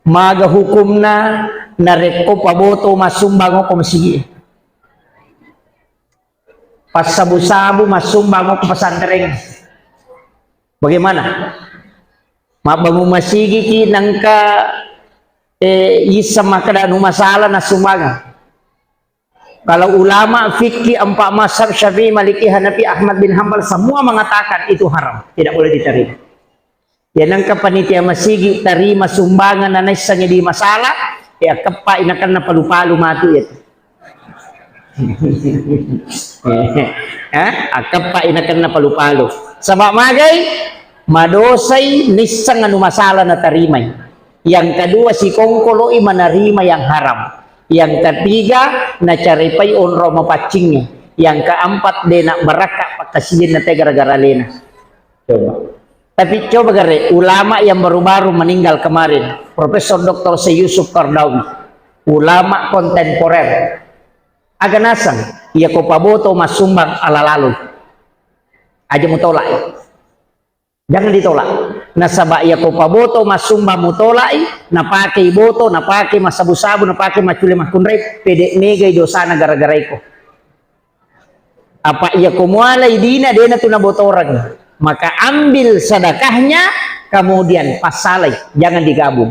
maga hukumna nareko paboto masumbang ko masigi. Pas sabu-sabu masumbang ko pesantren. Bagaimana? Mabangu masigi ki nangka isa makada masalah na sumbaga. Kalau ulama fikih 4 mazhab Syafi'i, Maliki, Hanafi, Ahmad bin Hanbal semua mengatakan itu haram, tidak boleh diterima. Ya nangka panitia masigi terima sumbangan na naisanya di masalah, ya kepa inakan na palu-palu matu itu. Kepa inakan na palu-palu. Sabab magai madosay nisang anu masalah na tarimay. Yang kedua si kongkoloi menerima yang haram. Yang ketiga na caripay onro mapacingnya. Yang keempat dia nak berakak pakasihin na gara-gara lena. Coba. Tapi coba gare ulama yang baru-baru meninggal kemarin, Profesor Dr. Syekh Yusuf Qaradawi, ulama kontemporer. Aganasan, ia ko paboto masumbang ala lalu. Aja mo tolak. Jangan ditolak. Nasaba ia ko paboto masumbang mo tolak, napake boto, napake masabu-sabu, napake macule makunray, pede negay dosana gara-gara iko. Apa ia ko mualay dina dena tunabotorag. Maka ambil sedekahnya kemudian pasalai, jangan digabung.